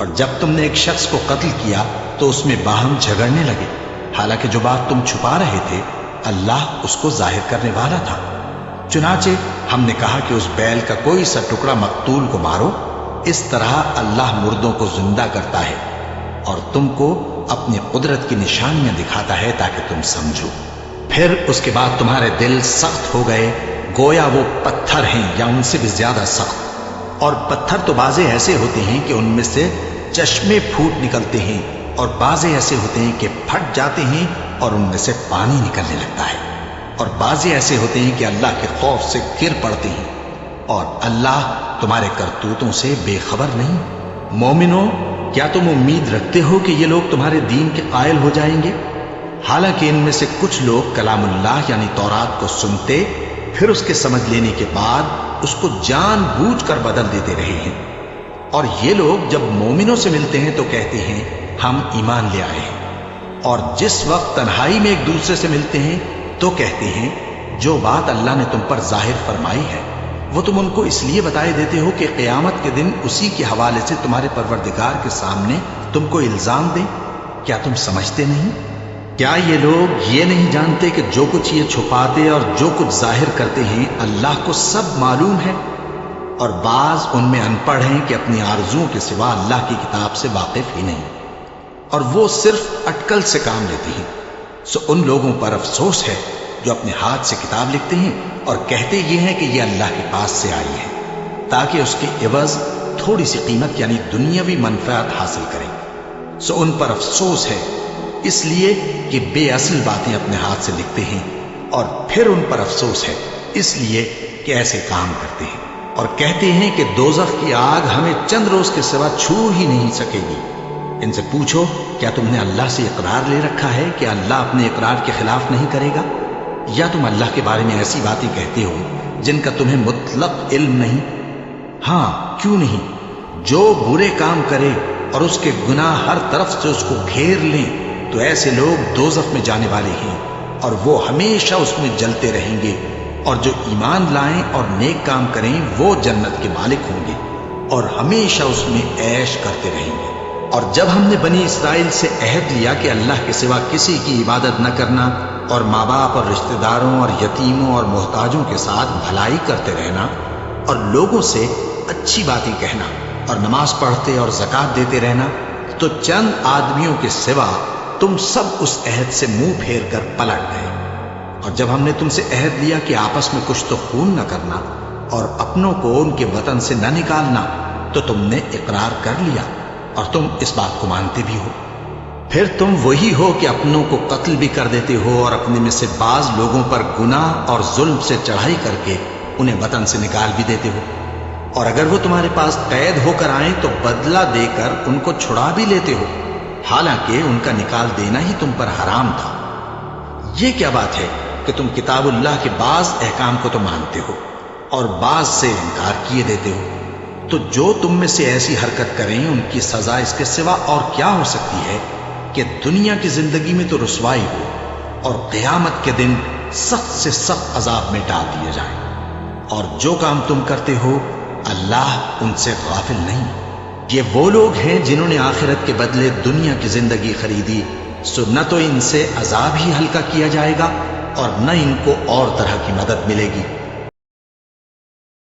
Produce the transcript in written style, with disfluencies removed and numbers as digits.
اور جب تم نے ایک شخص کو قتل کیا تو اس میں باہم جھگڑنے لگے، حالانکہ جو بات تم چھپا رہے تھے اللہ اس کو ظاہر کرنے والا تھا۔ چنانچہ ہم نے کہا کہ اس بیل کا کوئی سا ٹکڑا مقتول کو مارو، اس طرح اللہ مردوں کو زندہ کرتا ہے اور تم کو اپنی قدرت کی نشانیاں دکھاتا ہے تاکہ تم سمجھو۔ پھر اس کے بعد تمہارے دل سخت ہو گئے گویا وہ پتھر ہیں یا ان سے بھی زیادہ سخت، اور پتھر تو بعضے ایسے ہوتے ہیں کہ ان میں سے چشمے پھوٹ نکلتے ہیں، اور بعضے ایسے ہوتے ہیں کہ پھٹ جاتے ہیں اور ان میں سے پانی نکلنے لگتا ہے، اور بعضے ایسے ہوتے ہیں کہ اللہ کے خوف سے گر پڑتے ہیں، اور اللہ تمہارے کرتوتوں سے بے خبر نہیں۔ مومنو، کیا تم امید رکھتے ہو کہ یہ لوگ تمہارے دین کے قائل ہو جائیں گے؟ حالانکہ ان میں سے کچھ لوگ کلام اللہ یعنی تورات کو سنتے، پھر اس کے سمجھ لینے کے بعد اس کو جان بوجھ کر بدل دیتے رہے ہیں، اور یہ لوگ جب مومنوں سے ملتے ہیں تو کہتے ہیں ہم ایمان لے آئے ہیں، اور جس وقت تنہائی میں ایک دوسرے سے ملتے ہیں تو کہتے ہیں جو بات اللہ نے تم پر ظاہر فرمائی ہے وہ تم ان کو اس لیے بتائے دیتے ہو کہ قیامت کے دن اسی کے حوالے سے تمہارے پروردگار کے سامنے تم کو الزام دیں۔ کیا تم سمجھتے نہیں؟ کیا یہ لوگ یہ نہیں جانتے کہ جو کچھ یہ چھپاتے اور جو کچھ ظاہر کرتے ہیں اللہ کو سب معلوم ہے؟ اور بعض ان میں ان پڑھ ہیں کہ اپنی آرزوؤں کے سوا اللہ کی کتاب سے واقف ہی نہیں، اور وہ صرف اٹکل سے کام لیتے ہیں۔ سو ان لوگوں پر افسوس ہے جو اپنے ہاتھ سے کتاب لکھتے ہیں اور کہتے یہ ہیں کہ یہ اللہ کے پاس سے آئی ہے تاکہ اس کے عوض تھوڑی سی قیمت یعنی دنیاوی منفعت حاصل کریں۔ سو ان پر افسوس ہے اس لیے کہ بے اصل باتیں اپنے ہاتھ سے لکھتے ہیں، اور پھر ان پر افسوس ہے اس لیے کہ ایسے کام کرتے ہیں، اور کہتے ہیں کہ دوزخ کی آگ ہمیں چند روز کے سوا چھو ہی نہیں سکے گی۔ ان سے پوچھو کیا تم نے اللہ سے اقرار لے رکھا ہے کہ اللہ اپنے اقرار کے خلاف نہیں کرے گا؟ یا تم اللہ کے بارے میں ایسی باتیں کہتے ہو جن کا تمہیں مطلق علم نہیں؟ ہاں کیوں نہیں، جو برے کام کرے اور اس کے گناہ ہر طرف سے اس کو گھیر لیں تو ایسے لوگ دوزخ میں جانے والے ہیں اور وہ ہمیشہ اس میں جلتے رہیں گے، اور جو ایمان لائیں اور نیک کام کریں وہ جنت کے مالک ہوں گے اور ہمیشہ اس میں عیش کرتے رہیں گے۔ اور جب ہم نے بنی اسرائیل سے عہد لیا کہ اللہ کے سوا کسی کی عبادت نہ کرنا اور ماں باپ اور رشتہ داروں اور یتیموں اور محتاجوں کے ساتھ بھلائی کرتے رہنا اور لوگوں سے اچھی باتیں کہنا اور نماز پڑھتے اور زکوٰۃ دیتے رہنا، تو چند آدمیوں کے سوا تم سب اس عہد سے منہ پھیر کر پلٹ گئے۔ اور جب ہم نے تم سے عہد لیا کہ آپس میں کچھ تو خون نہ کرنا اور اپنوں کو ان کے وطن سے نہ نکالنا، تو تم نے اقرار کر لیا اور تم اس بات کو مانتے بھی ہو۔ پھر تم وہی ہو کہ اپنوں کو قتل بھی کر دیتے ہو اور اپنے میں سے بعض لوگوں پر گناہ اور ظلم سے چڑھائی کر کے انہیں وطن سے نکال بھی دیتے ہو، اور اگر وہ تمہارے پاس قید ہو کر آئیں تو بدلہ دے کر ان کو چھڑا بھی لیتے ہو، حالانکہ ان کا نکال دینا ہی تم پر حرام تھا۔ یہ کیا بات ہے کہ تم کتاب اللہ کے بعض احکام کو تو مانتے ہو اور بعض سے انکار کیے دیتے ہو؟ تو جو تم میں سے ایسی حرکت کریں ان کی سزا اس کے سوا اور کیا ہو سکتی ہے کہ دنیا کی زندگی میں تو رسوائی ہو اور قیامت کے دن سخت سے سخت عذاب میں ڈال دیے جائیں۔ اور جو کام تم کرتے ہو اللہ ان سے غافل نہیں۔ یہ وہ لوگ ہیں جنہوں نے آخرت کے بدلے دنیا کی زندگی خریدی، سو نہ تو ان سے عذاب ہی ہلکا کیا جائے گا اور نہ ان کو اور طرح کی مدد ملے گی۔